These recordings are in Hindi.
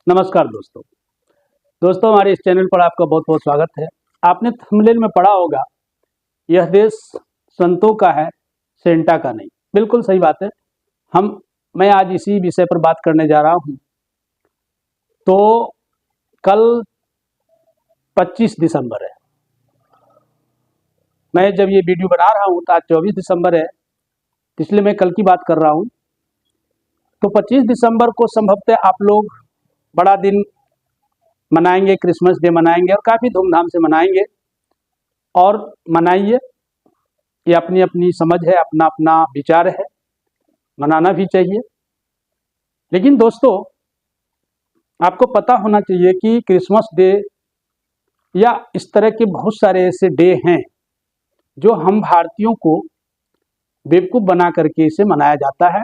नमस्कार दोस्तों हमारे इस चैनल पर आपका बहुत बहुत स्वागत है। आपने थंबनेल में पढ़ा होगा, यह देश संतों का है, सेंटा का नहीं। बिल्कुल सही बात है। मैं आज इसी विषय पर बात करने जा रहा हूं। तो कल 25 दिसंबर है। मैं जब ये वीडियो बना रहा हूं तो आज 24 दिसंबर है, इसलिए मैं कल की बात कर रहा हूं। तो 25 दिसंबर को संभवतः आप लोग बड़ा दिन मनाएंगे, क्रिसमस डे मनाएंगे और काफ़ी धूमधाम से मनाएंगे। और मनाइए, ये अपनी अपनी समझ है, अपना अपना विचार है, मनाना भी चाहिए। लेकिन दोस्तों, आपको पता होना चाहिए कि क्रिसमस डे या इस तरह के बहुत सारे ऐसे डे हैं जो हम भारतीयों को बेवकूफ़ बना करके इसे मनाया जाता है।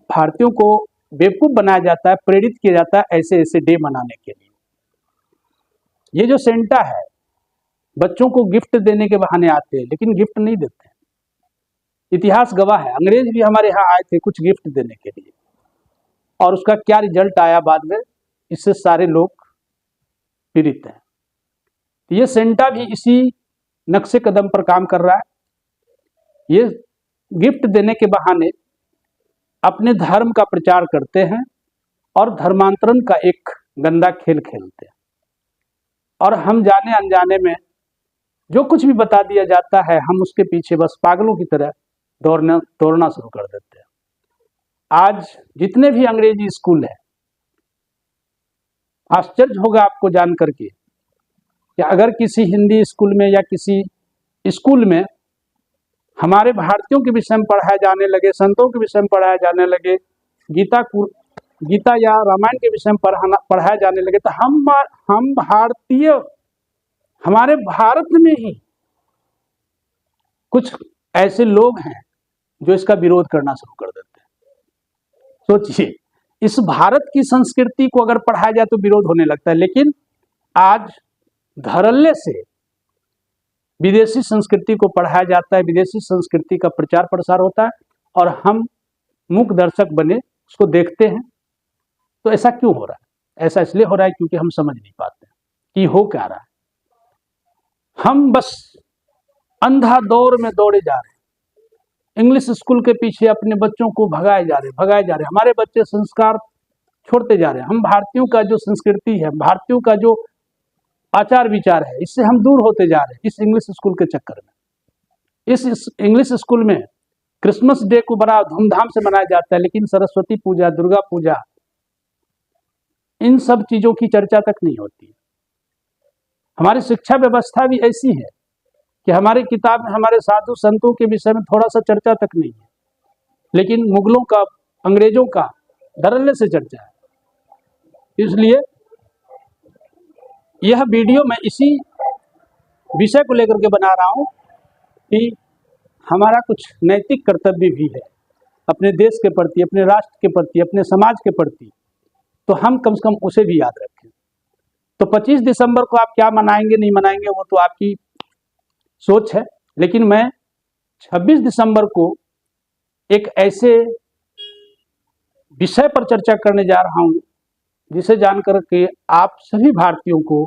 भारतीयों को बेवकूफ़ बनाया जाता है, प्रेरित किया जाता है ऐसे ऐसे डे मनाने के लिए। ये जो सेंटा है, बच्चों को गिफ्ट देने के बहाने आते हैं, लेकिन गिफ्ट नहीं देते हैं। इतिहास गवाह है, अंग्रेज भी हमारे यहाँ आए थे कुछ गिफ्ट देने के लिए, और उसका क्या रिजल्ट आया बाद में, इससे सारे लोग पीड़ित हैं। ये सेंटा भी इसी नक्शे कदम पर काम कर रहा है। ये गिफ्ट देने के बहाने अपने धर्म का प्रचार करते हैं और धर्मांतरण का एक गंदा खेल खेलते हैं। और हम जाने अनजाने में जो कुछ भी बता दिया जाता है, हम उसके पीछे बस पागलों की तरह दौड़ना शुरू कर देते हैं। आज जितने भी अंग्रेजी स्कूल है, आश्चर्य होगा आपको जान करके कि अगर किसी हिंदी स्कूल में या किसी स्कूल में हमारे भारतीयों के विषय में पढ़ाया जाने लगे, संतों के विषय में पढ़ाया जाने लगे, गीता या रामायण के विषय में पढ़ाया जाने लगे, तो हम भारतीय, हमारे भारत में ही कुछ ऐसे लोग हैं जो इसका विरोध करना शुरू कर देते हैं। सोचिए, इस भारत की संस्कृति को अगर पढ़ाया जाए तो विरोध होने लगता है। लेकिन आज धड़ल्ले से विदेशी संस्कृति को पढ़ाया जाता है, विदेशी संस्कृति का प्रचार प्रसार होता है और हम मूक दर्शक बने उसको देखते हैं। तो ऐसा क्यों हो रहा है? ऐसा इसलिए हो रहा है क्योंकि हम समझ नहीं पाते कि हो क्या रहा है। हम बस अंधा दौर में दौड़े जा रहे हैं, इंग्लिश स्कूल के पीछे अपने बच्चों को भगाए जा रहे हैं। हमारे बच्चे संस्कार छोड़ते जा रहे हैं। हम भारतीयों का जो संस्कृति है, भारतीयों का जो आचार विचार है, इससे हम दूर होते जा रहे हैं इस इंग्लिश स्कूल के चक्कर में। इस इंग्लिश स्कूल में क्रिसमस डे को बड़ा धूमधाम से मनाया जाता है, लेकिन सरस्वती पूजा, दुर्गा पूजा, इन सब चीजों की चर्चा तक नहीं होती। हमारी शिक्षा व्यवस्था भी ऐसी है कि हमारी किताब में हमारे साधु संतों के विषय में थोड़ा सा चर्चा तक नहीं है, लेकिन मुगलों का, अंग्रेजों का धड़ल्ले से चर्चा है। इसलिए यह वीडियो मैं इसी विषय को लेकर के बना रहा हूं कि हमारा कुछ नैतिक कर्तव्य भी है अपने देश के प्रति, अपने राष्ट्र के प्रति, अपने समाज के प्रति, तो हम कम से कम उसे भी याद रखें। तो 25 दिसंबर को आप क्या मनाएंगे नहीं मनाएंगे वो तो आपकी सोच है, लेकिन मैं 26 दिसंबर को एक ऐसे विषय पर चर्चा करने जा रहा हूं जिसे जानकर के आप सभी भारतीयों को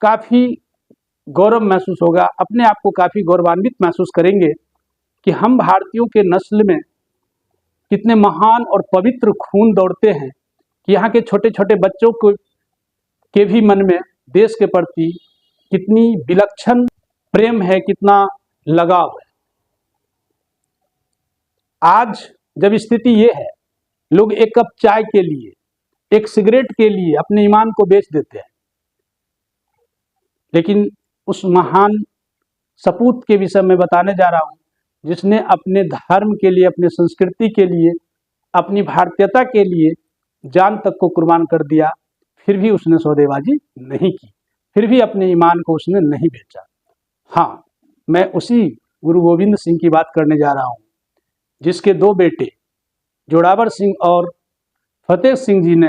काफ़ी गौरव महसूस होगा, अपने आप को काफ़ी गौरवान्वित महसूस करेंगे कि हम भारतीयों के नस्ल में कितने महान और पवित्र खून दौड़ते हैं, कि यहाँ के छोटे छोटे बच्चों को के भी मन में देश के प्रति कितनी विलक्षण प्रेम है, कितना लगाव है। आज जब स्थिति ये है, लोग एक कप चाय के लिए, एक सिगरेट के लिए अपने ईमान को बेच देते हैं। लेकिन उस महान सपूत के विषय में बताने जा रहा हूं, जिसने अपने धर्म के लिए, अपने संस्कृति के लिए, अपनी भारतीयता के लिए जान तक को कुर्बान कर दिया, फिर भी उसने सौदेबाजी नहीं की, फिर भी अपने ईमान को उसने नहीं बेचा। हाँ, मैं उसी गुरु गोविंद सिंह की बात करने जा रहा हूँ, जिसके दो बेटे जोरावर सिंह और फतेह सिंह जी ने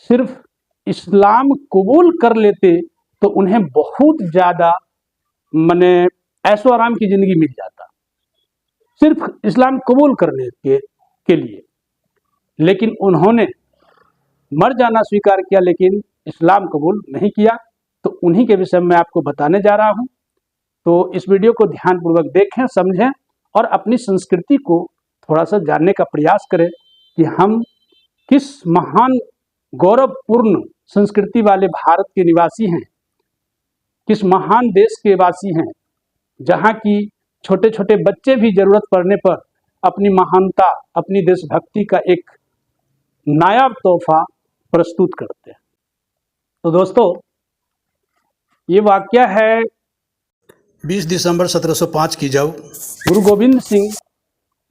सिर्फ इस्लाम कबूल कर लेते तो उन्हें बहुत ज़्यादा ऐशो आराम की ज़िंदगी मिल जाता, सिर्फ इस्लाम कबूल करने के लिए। लेकिन उन्होंने मर जाना स्वीकार किया लेकिन इस्लाम कबूल नहीं किया। तो उन्हीं के विषय में आपको बताने जा रहा हूँ। तो इस वीडियो को ध्यानपूर्वक देखें, समझें और अपनी संस्कृति को थोड़ा सा जानने का प्रयास करें कि हम किस महान गौरवपूर्ण संस्कृति वाले भारत के निवासी हैं, किस महान देश के वासी हैं, जहाँ की छोटे छोटे बच्चे भी जरूरत पड़ने पर अपनी महानता, अपनी देशभक्ति का एक नायाब तोहफा प्रस्तुत करते हैं। तो दोस्तों, ये वाकया है 20 दिसंबर 1705 की, जब गुरु गोविंद सिंह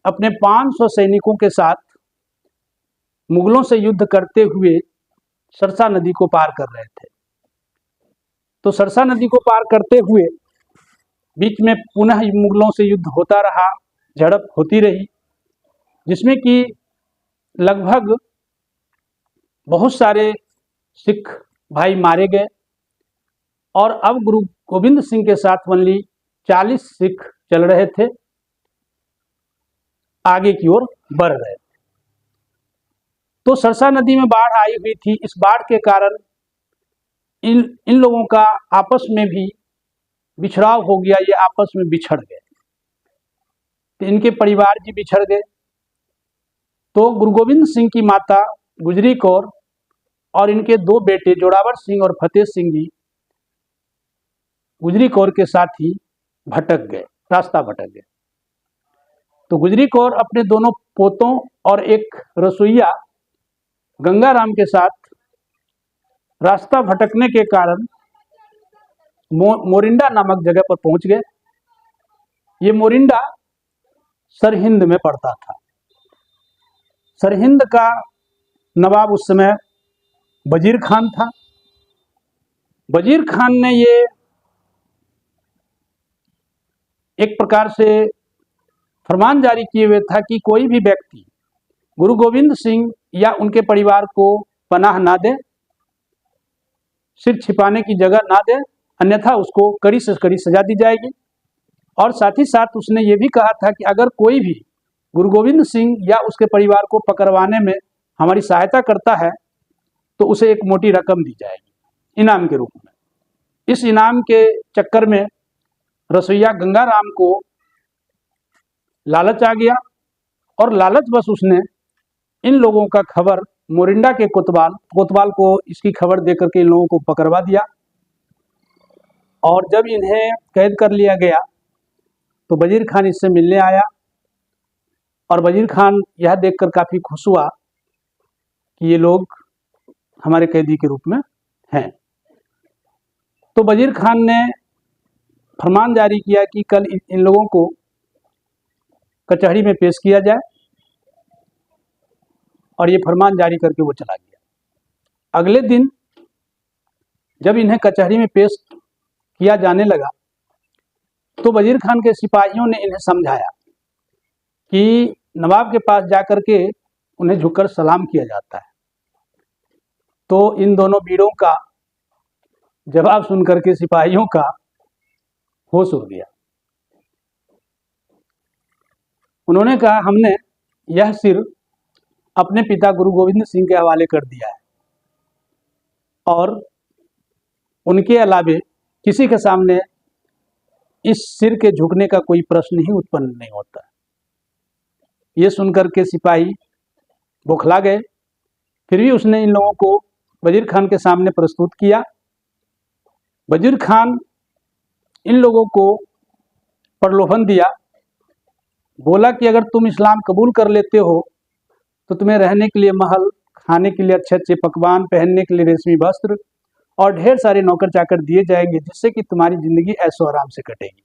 अपने 500 सैनिकों के साथ मुगलों से युद्ध करते हुए सरसा नदी को पार कर रहे थे। तो सरसा नदी को पार करते हुए बीच में पुनः मुगलों से युद्ध होता रहा, झड़प होती रही, जिसमें कि लगभग बहुत सारे सिख भाई मारे गए और अब गुरु गोविंद सिंह के साथ ओनली 40 सिख चल रहे थे, आगे की ओर बढ़ रहे थे। तो सरसा नदी में बाढ़ आई हुई थी। इस बाढ़ के कारण इन लोगों का आपस में भी बिछड़ाव हो गया, ये आपस में बिछड़ गए। तो इनके परिवार भी बिछड़ गए। तो गुरु गोविंद सिंह की माता गुजरी कौर और इनके 2 बेटे जोरावर सिंह और फतेह सिंह जी गुजरी कौर के साथ ही भटक गए, रास्ता भटक गए। तो गुजरी कौर अपने दोनों पोतों और एक रसोईया गंगाराम के साथ रास्ता भटकने के कारण मोरिंडा नामक जगह पर पहुंच गए। ये मोरिंडा सरहिंद में पड़ता था। सरहिंद का नवाब उस समय वजीर खान था। वजीर खान ने ये एक प्रकार से फरमान जारी किए हुए था कि कोई भी व्यक्ति गुरु गोविंद सिंह या उनके परिवार को पनाह ना दे, सिर छिपाने की जगह ना दे, अन्यथा उसको कड़ी से कड़ी सजा दी जाएगी। और साथ ही साथ उसने ये भी कहा था कि अगर कोई भी गुरु गोविंद सिंह या उसके परिवार को पकड़वाने में हमारी सहायता करता है तो उसे एक मोटी रकम दी जाएगी इनाम के रूप में। इस इनाम के चक्कर में रसोईया गंगाराम को लालच आ गया और लालच बस उसने इन लोगों का खबर मोरिंडा के कोतवाल को इसकी खबर देकर के इन लोगों को पकड़वा दिया। और जब इन्हें कैद कर लिया गया तो वजीर खान इससे मिलने आया और वजीर खान यह देखकर काफ़ी खुश हुआ कि ये लोग हमारे कैदी के रूप में हैं। तो वजीर खान ने फरमान जारी किया कि कल इन लोगों को कचहरी में पेश किया जाए और ये फरमान जारी करके वो चला गया। अगले दिन जब इन्हें कचहरी में पेश किया जाने लगा तो वजीर खान के सिपाहियों ने इन्हें समझाया कि नवाब के पास जाकर के उन्हें झुककर सलाम किया जाता है। तो इन दोनों वीरों का जवाब सुनकर के सिपाहियों का होश उड़ गया। उन्होंने कहा, हमने यह सिर अपने पिता गुरु गोविंद सिंह के हवाले कर दिया है और उनके अलावे किसी के सामने इस सिर के झुकने का कोई प्रश्न ही उत्पन्न नहीं होता। ये सुनकर के सिपाही बौखला गए। फिर भी उसने इन लोगों को वजीर खान के सामने प्रस्तुत किया। वजीर खान इन लोगों को प्रलोभन दिया, बोला कि अगर तुम इस्लाम कबूल कर लेते हो तो तुम्हें रहने के लिए महल, खाने के लिए अच्छे अच्छे पकवान, पहनने के लिए रेशमी वस्त्र और ढेर सारे नौकर चाकर दिए जाएंगे, जिससे कि तुम्हारी जिंदगी ऐशो आराम से कटेगी।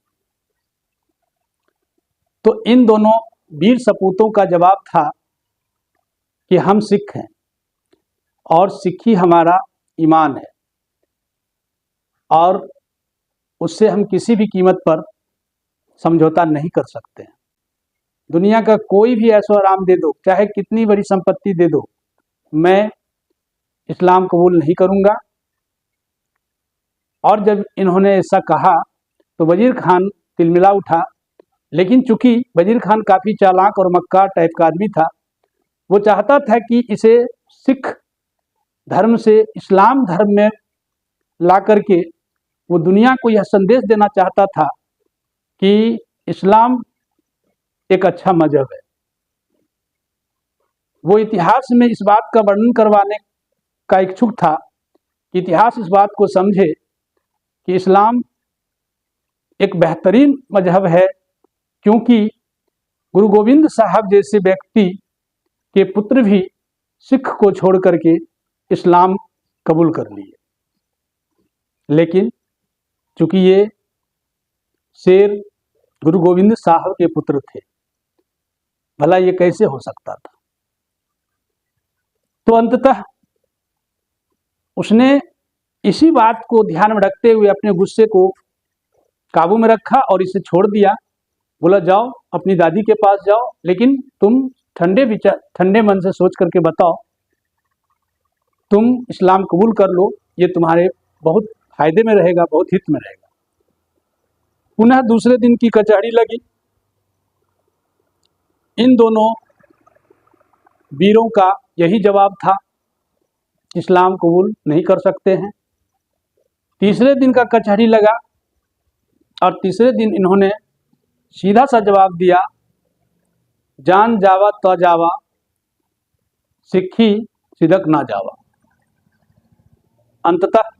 तो इन दोनों वीर सपूतों का जवाब था कि हम सिख हैं और सिक्खी हमारा ईमान है और उससे हम किसी भी कीमत पर समझौता नहीं कर सकते हैं। दुनिया का कोई भी ऐशो आराम दे दो, चाहे कितनी बड़ी संपत्ति दे दो, मैं इस्लाम कबूल नहीं करूंगा। और जब इन्होंने ऐसा कहा तो वजीर खान तिलमिला उठा, लेकिन चूंकि वजीर खान काफ़ी चालाक और मक्कार टाइप का आदमी था, वो चाहता था कि इसे सिख धर्म से इस्लाम धर्म में ला करके वो दुनिया को यह संदेश देना चाहता था कि इस्लाम एक अच्छा मजहब है। वो इतिहास में इस बात का वर्णन करवाने का इच्छुक था कि इतिहास इस बात को समझे कि इस्लाम एक बेहतरीन मजहब है, क्योंकि गुरु गोविंद साहब जैसे व्यक्ति के पुत्र भी सिख को छोड़ करके इस्लाम कबूल कर लिए। लेकिन चूंकि ये शेर गुरु गोविंद साहब के पुत्र थे, भला ये कैसे हो सकता था? तो अंततः उसने इसी बात को ध्यान में रखते हुए अपने गुस्से को काबू में रखा और इसे छोड़ दिया। बोला जाओ अपनी दादी के पास जाओ, लेकिन तुम ठंडे मन से सोच करके बताओ, तुम इस्लाम कबूल कर लो, ये तुम्हारे बहुत फायदे में रहेगा, बहुत हित में रहेगा। पुनः दूसरे दिन की कचहरी लगी। इन दोनों वीरों का यही जवाब था, इस्लाम कबूल नहीं कर सकते हैं। तीसरे दिन का कचहरी लगा और तीसरे दिन इन्होंने सीधा सा जवाब दिया, जान जावा तो जावा, सिक्खी सिदक ना जावा। अंततः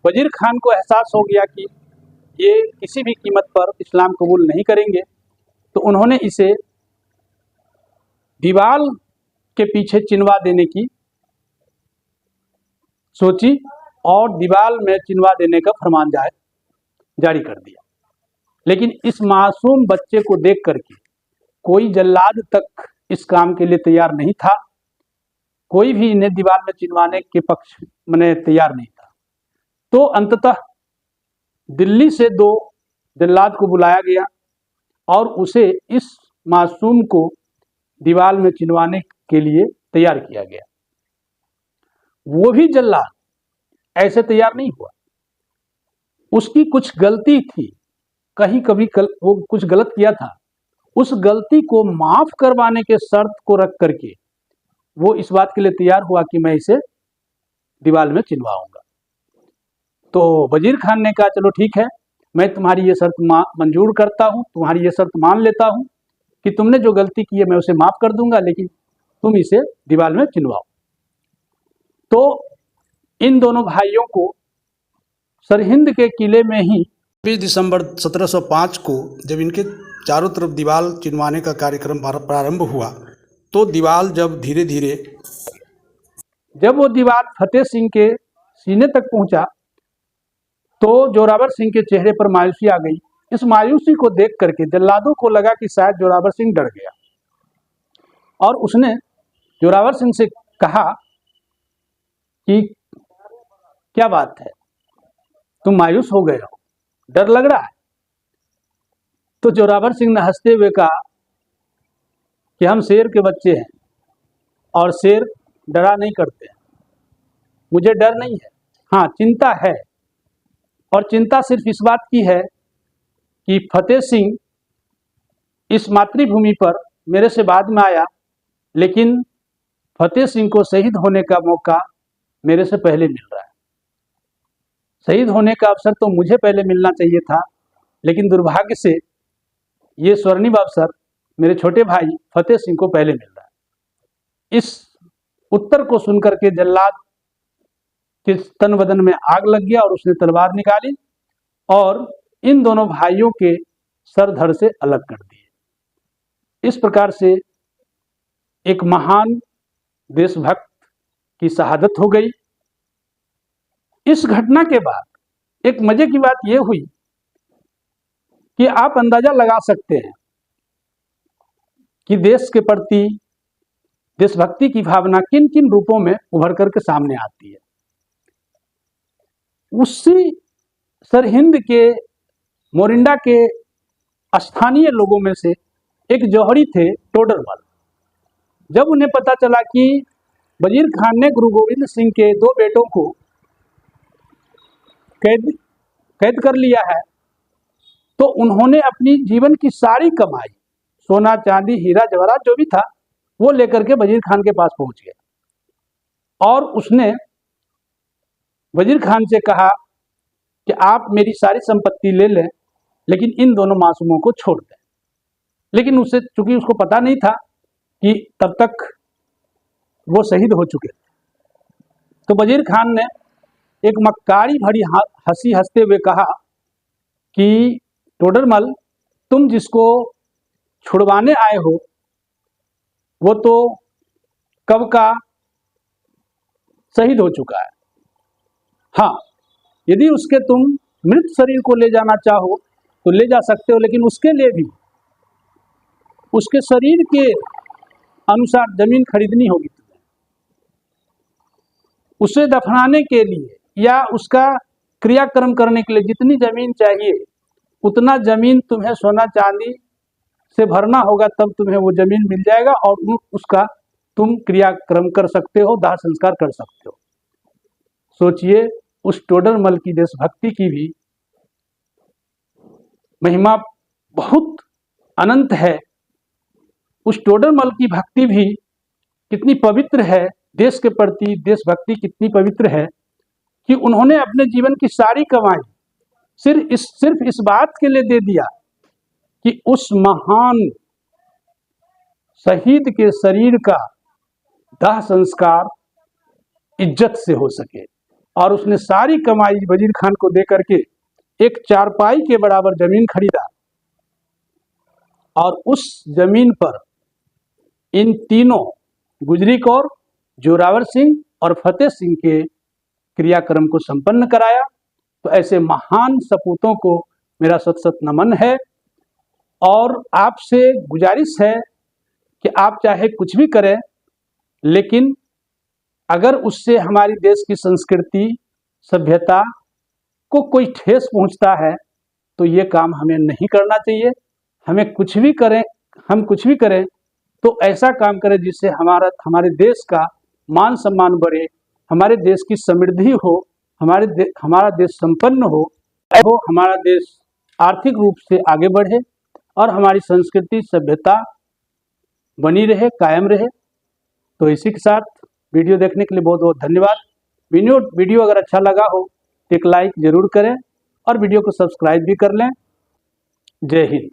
वजीर खान को एहसास हो गया कि ये किसी भी कीमत पर इस्लाम कबूल नहीं करेंगे, तो उन्होंने इसे दीवार के पीछे चिनवा देने की सोची और दीवार में चिनवा देने का फरमान जारी कर दिया। लेकिन इस मासूम बच्चे को देख करके कोई जल्लाद तक इस काम के लिए तैयार नहीं था, कोई भी इन्हें दीवार में चिनवाने के पक्ष में तैयार नहीं था। तो अंततः दिल्ली से 2 जल्लाद को बुलाया गया और उसे इस मासूम को दीवार में चिनवाने के लिए तैयार किया गया। वो भी जल्लाद ऐसे तैयार नहीं हुआ, उसकी कुछ गलती थी, कहीं कभी वो कुछ गलत किया था, उस गलती को माफ करवाने के शर्त को रख करके वो इस बात के लिए तैयार हुआ कि मैं इसे दीवार में चिनवाऊंगा। तो वजीर खान ने कहा चलो ठीक है, मैं तुम्हारी ये शर्त मंजूर करता हूँ, तुम्हारी ये शर्त मान लेता हूँ कि तुमने जो गलती की है मैं उसे माफ कर दूंगा, लेकिन तुम इसे दीवार में चिनवाओ। तो इन दोनों भाइयों को सरहिंद के किले में ही 20 दिसंबर 1705 को जब इनके चारों तरफ दीवार चिनवाने का कार्यक्रम प्रारंभ हुआ, तो दीवार जब वो दीवार फतेह सिंह के सीने तक पहुंचा तो जोरावर सिंह के चेहरे पर मायूसी आ गई। इस मायूसी को देख करके जल्लादों को लगा कि शायद जोरावर सिंह डर गया और उसने जोरावर सिंह से कहा कि क्या बात है, तुम मायूस हो गए हो, डर लग रहा है? तो जोरावर सिंह ने हंसते हुए कहा कि हम शेर के बच्चे हैं और शेर डरा नहीं करते हैं, मुझे डर नहीं है, हाँ चिंता है। और चिंता सिर्फ इस बात की है कि फतेह सिंह इस मातृभूमि पर मेरे से बाद में आया, लेकिन फतेह सिंह को शहीद होने का मौका मेरे से पहले मिल रहा है। शहीद होने का अवसर तो मुझे पहले मिलना चाहिए था, लेकिन दुर्भाग्य से ये स्वर्णिम अवसर मेरे छोटे भाई फतेह सिंह को पहले मिल रहा है। इस उत्तर को सुनकर के जल्लाद के तन बदन में आग लग गया और उसने तलवार निकाली और इन दोनों भाइयों के सर धड़ से अलग कर दिए। इस प्रकार से एक महान देशभक्त की शहादत हो गई। इस घटना के बाद एक मजे की बात यह हुई कि आप अंदाजा लगा सकते हैं कि देश के प्रति देशभक्ति की भावना किन किन रूपों में उभर करके सामने आती है। उसी सरहिंद के मोरिंडा के स्थानीय लोगों में से एक जौहरी थे टोडरमल। जब उन्हें पता चला कि वजीर खान ने गुरु गोविंद सिंह के 2 बेटों को कैद कर लिया है, तो उन्होंने अपनी जीवन की सारी कमाई, सोना चांदी हीरा जवाहरात जो भी था, वो लेकर के वजीर खान के पास पहुंच गए और उसने वजीर खान से कहा कि आप मेरी सारी संपत्ति ले लें, लेकिन इन दोनों मासूमों को छोड़ दें। लेकिन उसे, चूंकि उसको पता नहीं था कि तब तक वो शहीद हो चुके थे, तो वजीर खान ने एक मक्कारी भरी हंसी हंसते हुए कहा कि टोडरमल, तुम जिसको छुड़वाने आए हो वो तो कब का शहीद हो चुका है। हाँ, यदि उसके तुम मृत शरीर को ले जाना चाहो तो ले जा सकते हो, लेकिन उसके लिए भी उसके शरीर के अनुसार जमीन खरीदनी होगी तुम्हें। उसे दफनाने के लिए या उसका क्रियाक्रम करने के लिए जितनी जमीन चाहिए उतना जमीन तुम्हें सोना चांदी से भरना होगा, तब तुम्हें वो जमीन मिल जाएगा और उसका तुम क्रियाक्रम कर सकते हो, दाह संस्कार कर सकते हो। सोचिए, उस टोडरमल की देशभक्ति की भी महिमा बहुत अनंत है। उस टोडरमल की भक्ति भी कितनी पवित्र है, देश के प्रति देशभक्ति कितनी पवित्र है कि उन्होंने अपने जीवन की सारी कमाई सिर्फ इस बात के लिए दे दिया कि उस महान शहीद के शरीर का दाह संस्कार इज्जत से हो सके। और उसने सारी कमाई वजीर खान को दे करके एक चारपाई के बराबर जमीन खरीदा और उस जमीन पर इन तीनों गुजरी कौर, जोरावर सिंह और फतेह सिंह के क्रियाक्रम को संपन्न कराया। तो ऐसे महान सपूतों को मेरा सत सत नमन है। और आपसे गुजारिश है कि आप चाहे कुछ भी करें, लेकिन अगर उससे हमारी देश की संस्कृति सभ्यता को कोई ठेस पहुंचता है तो ये काम हमें नहीं करना चाहिए। हम कुछ भी करें तो ऐसा काम करें जिससे हमारे देश का मान सम्मान बढ़े, हमारे देश की समृद्धि हो, हमारा देश संपन्न हो, हमारा देश आर्थिक रूप से आगे बढ़े और हमारी संस्कृति सभ्यता बनी रहे, कायम रहे। तो इसी के साथ वीडियो देखने के लिए बहुत बहुत धन्यवाद। वीडियो अगर अच्छा लगा हो तो एक लाइक जरूर करें और वीडियो को सब्सक्राइब भी कर लें। जय हिंद।